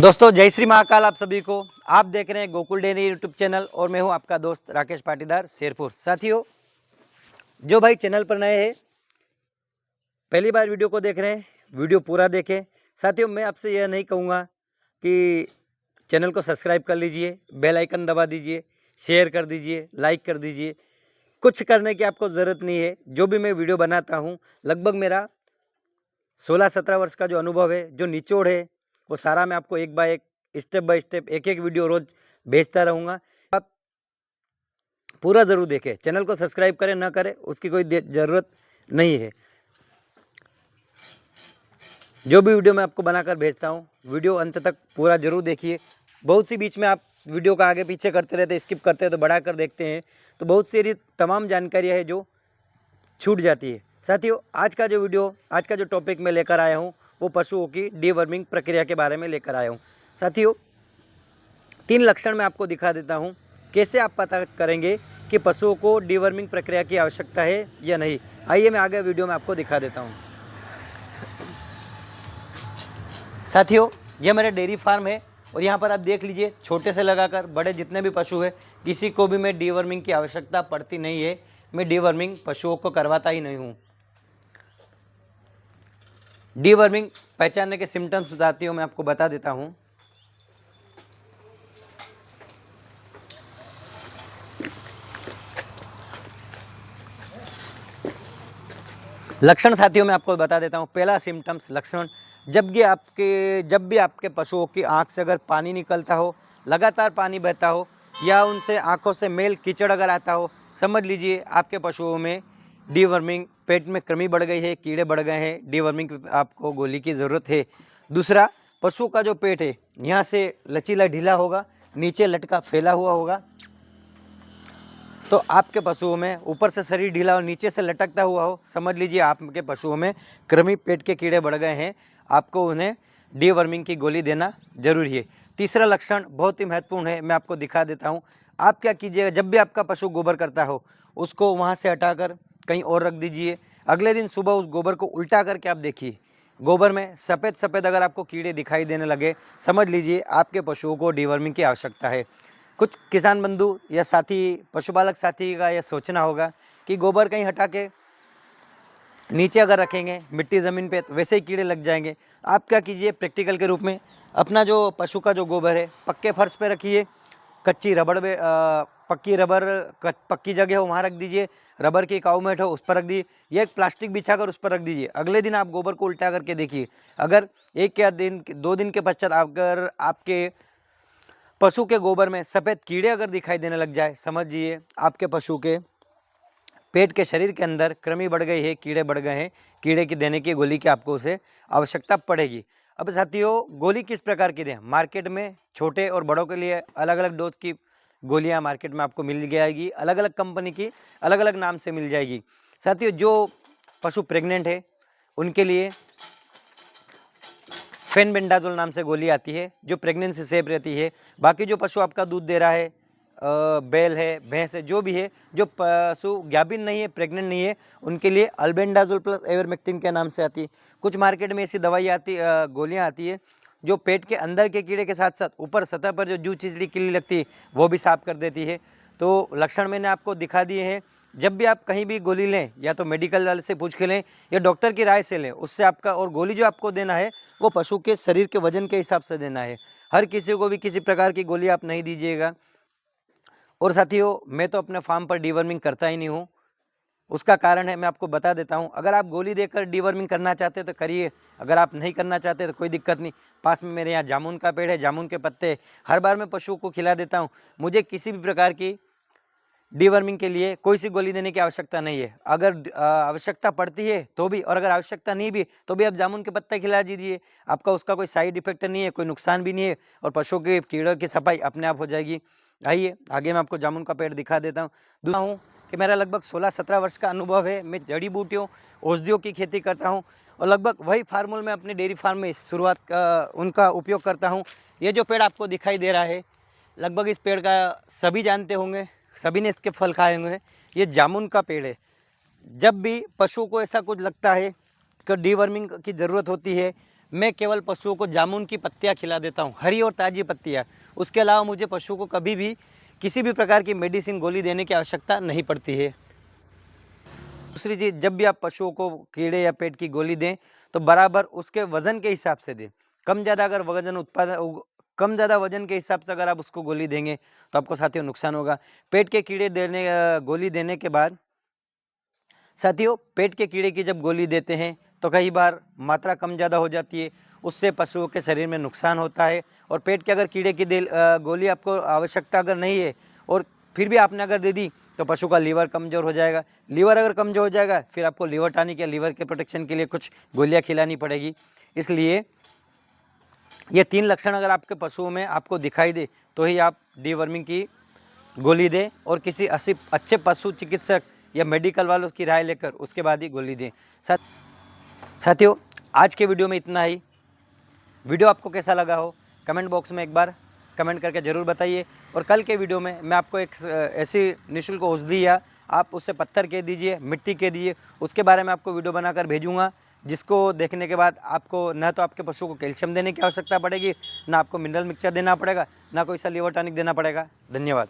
दोस्तों जय श्री महाकाल आप सभी को। आप देख रहे हैं गोकुल डेयरी यूट्यूब चैनल और मैं हूं आपका दोस्त राकेश पाटीदार शेरपुर। साथियों, जो भाई चैनल पर नए हैं, पहली बार वीडियो को देख रहे हैं, वीडियो पूरा देखें। साथियों, मैं आपसे यह नहीं कहूँगा कि चैनल को सब्सक्राइब कर लीजिए, बेल आइकन दबा दीजिए, शेयर कर दीजिए, लाइक कर दीजिए। कुछ करने की आपको ज़रूरत नहीं है। जो भी मैं वीडियो बनाता हूँ, लगभग मेरा 16-17 वर्ष का जो अनुभव है, जो निचोड़ है, वो सारा मैं आपको एक बाय एक, स्टेप बाय स्टेप, एक एक वीडियो रोज भेजता रहूँगा। आप पूरा ज़रूर देखें। चैनल को सब्सक्राइब करें ना करें उसकी कोई ज़रूरत नहीं है। जो भी वीडियो मैं आपको बनाकर भेजता हूँ, वीडियो अंत तक पूरा ज़रूर देखिए। बहुत सी बीच में आप वीडियो का आगे पीछे करते रहते, स्किप करते हैं, तो बढ़ा कर देखते हैं तो बहुत सारी तमाम जानकारियाँ है जो छूट जाती है। साथियों, आज का जो टॉपिक मैं लेकर आया हूँ, वो पशुओं की डीवर्मिंग प्रक्रिया के बारे में लेकर आया हूँ। साथियों, 3 लक्षण मैं आपको दिखा देता हूँ। कैसे आप पता करेंगे कि पशुओं को डीवर्मिंग प्रक्रिया की आवश्यकता है या नहीं। आइए मैं आगे वीडियो में आपको दिखा देता हूँ। साथियों, यह मेरा डेयरी फार्म है और यहाँ पर आप देख लीजिए, छोटे से लगाकर बड़े जितने भी पशु हैं, किसी को भी मैं डीवर्मिंग की आवश्यकता पड़ती नहीं है। मैं डीवर्मिंग पशुओं को करवाता ही नहीं हूँ। डीवर्मिंग पहचानने के सिम्टम्स साथियों मैं आपको बता देता हूँ। लक्षण साथियों मैं आपको बता देता हूँ। पहला सिम्टम्स लक्षण, जब भी आपके पशुओं की आंख से अगर पानी निकलता हो, लगातार पानी बहता हो, या उनसे आंखों से मेल कीचड़ अगर आता हो, समझ लीजिए आपके पशुओं में डीवर्मिंग, पेट में कृमि बढ़ गई है, कीड़े बढ़ गए हैं, डीवर्मिंग आपको गोली की ज़रूरत है। दूसरा, पशु का जो पेट है यहाँ से लचीला ढीला होगा, नीचे लटका फैला हुआ होगा। तो आपके पशुओं में ऊपर से शरीर ढीला और नीचे से लटकता हुआ हो, समझ लीजिए आपके पशुओं में कृमि, पेट के कीड़े बढ़ गए हैं। आपको उन्हें डीवर्मिंग की गोली देना जरूरी है। तीसरा लक्षण बहुत ही महत्वपूर्ण है, मैं आपको दिखा देता हूँ। आप क्या कीजिएगा, जब भी आपका पशु गोबर करता हो, उसको वहाँ से हटाकर कहीं और रख दीजिए। अगले दिन सुबह उस गोबर को उल्टा करके आप देखिए, गोबर में सफ़ेद सफ़ेद अगर आपको कीड़े दिखाई देने लगे, समझ लीजिए आपके पशुओं को डीवर्मिंग की आवश्यकता है। कुछ किसान बंधु या साथी, पशुपालक साथी का यह सोचना होगा कि गोबर कहीं हटा के नीचे अगर रखेंगे मिट्टी ज़मीन पे तो वैसे ही कीड़े लग जाएंगे। आप क्या कीजिए, प्रैक्टिकल के रूप में अपना जो पशु का जो गोबर है पक्के फर्श पे रखिए, कच्ची रबड़ में पक्की रबर पक्की जगह हो वहाँ रख दीजिए, रबर की काऊ मैट हो उस पर रख दीजिए, या एक प्लास्टिक बिछाकर उस पर रख दीजिए। अगले दिन आप गोबर को उल्टा करके देखिए, अगर 1 या 2 दिन के पश्चात अगर आपके पशु के गोबर में सफ़ेद कीड़े अगर दिखाई देने लग जाए, समझिए आपके पशु के पेट के शरीर के अंदर कृमि बढ़ गई है, कीड़े बढ़ गए हैं। कीड़े की देने की गोली की आपको उसे आवश्यकता पड़ेगी। अब साथियों, गोली किस प्रकार की दें? मार्केट में छोटे और बड़ों के लिए अलग अलग डोज की गोलियां मार्केट में आपको मिल जाएगी, अलग अलग कंपनी की अलग अलग नाम से मिल जाएगी। साथियों, जो पशु प्रेग्नेंट है उनके लिए फेनबेंडाजोल नाम से गोली आती है, जो प्रेगनेंसी सेफ रहती है। बाकी जो पशु आपका दूध दे रहा है, बैल है, भैंस है, जो भी है, जो पशु गाभिन नहीं है, प्रेग्नेंट नहीं है, उनके लिए अल्बेंडाजोल प्लस एवरमेक्टिन के नाम से आती है। कुछ मार्केट में ऐसी दवाई आती, गोलियां आती है जो पेट के अंदर के कीड़े के साथ साथ ऊपर सतह पर जो जू चिचड़ी किली लगती है वो भी साफ कर देती है। तो लक्षण मैंने आपको दिखा दिए हैं। जब भी आप कहीं भी गोली लें, या तो मेडिकल वाले से पूछ के लें या डॉक्टर की राय से लें, उससे आपका, और गोली जो आपको देना है वो पशु के शरीर के वजन के हिसाब से देना है। हर किसी को भी किसी प्रकार की गोली आप नहीं दीजिएगा। और साथियों, मैं तो अपने फार्म पर डीवर्मिंग करता ही नहीं हूँ। उसका कारण है, मैं आपको बता देता हूँ। अगर आप गोली देकर डीवर्मिंग करना चाहते तो करिए, अगर आप नहीं करना चाहते तो कोई दिक्कत नहीं। पास में मेरे यहाँ जामुन का पेड़ है, जामुन के पत्ते हर बार मैं पशुओं को खिला देता हूँ। मुझे किसी भी प्रकार की डीवर्मिंग के लिए कोई सी गोली देने की आवश्यकता नहीं है। अगर आवश्यकता पड़ती है तो भी, और अगर आवश्यकता नहीं भी तो भी आप जामुन के पत्ते खिला दीजिए। आपका उसका कोई साइड इफेक्ट नहीं है, कोई नुकसान भी नहीं है, और पशुओं के कीड़ों की सफाई अपने आप हो जाएगी। आइए आगे मैं आपको जामुन का पेड़ दिखा देता हूँ। दूसरा हूँ कि मेरा लगभग 16-17 वर्ष का अनुभव है। मैं जड़ी बूटियों, औषधियों की खेती करता हूँ, और लगभग वही फार्मूल में अपने डेयरी फार्म में शुरुआत उनका उपयोग करता हूँ। ये जो पेड़ आपको दिखाई दे रहा है, लगभग इस पेड़ का सभी जानते होंगे, सभी ने इसके फल खाए होंगे। ये जामुन का पेड़ है। जब भी पशु को ऐसा कुछ लगता है कि डीवर्मिंग की ज़रूरत होती है, मैं केवल पशुओं को जामुन की पत्तियाँ खिला देता हूँ, हरी और ताज़ी पत्तियाँ। उसके अलावा मुझे पशुओं को कभी भी किसी भी प्रकार की मेडिसिन गोली देने की आवश्यकता नहीं पड़ती है। दूसरी चीज़, जब भी आप पशुओं को कीड़े या पेट की गोली दें तो बराबर उसके वजन के हिसाब से दें। कम ज़्यादा अगर कम ज़्यादा वजन के हिसाब से अगर आप उसको गोली देंगे तो आपको साथियों नुकसान होगा। पेट के कीड़े गोली देने के बाद साथियों, पेट के कीड़े की जब गोली देते हैं तो कई बार मात्रा कम ज़्यादा हो जाती है, उससे पशुओं के शरीर में नुकसान होता है। और पेट के अगर कीड़े की गोली आपको आवश्यकता अगर नहीं है और फिर भी आपने अगर दे दी तो पशु का लीवर कमज़ोर हो जाएगा। लीवर अगर कमज़ोर हो जाएगा फिर आपको लीवर टॉनिक या लीवर के प्रोटेक्शन के लिए कुछ गोलियाँ खिलानी पड़ेगी। इसलिए ये 3 लक्षण अगर आपके पशुओं में आपको दिखाई दे तो ही आप डीवर्मिंग की गोली दें और किसी अच्छे पशु चिकित्सक या मेडिकल वालों की राय लेकर उसके बाद ही गोली दें। साथियों, आज के वीडियो में इतना ही। वीडियो आपको कैसा लगा हो कमेंट बॉक्स में एक बार कमेंट करके ज़रूर बताइए। और कल के वीडियो में मैं आपको एक ऐसी निःशुल्क औषधि या आप उससे पत्थर कह दीजिए, मिट्टी कह दीजिए, उसके बारे में आपको वीडियो बनाकर भेजूँगा, जिसको देखने के बाद आपको न तो आपके पशु को कैल्शियम देने की आवश्यकता पड़ेगी, ना आपको मिनरल मिक्सचर देना पड़ेगा, ना कोई सा लीवर टॉनिक देना पड़ेगा। धन्यवाद।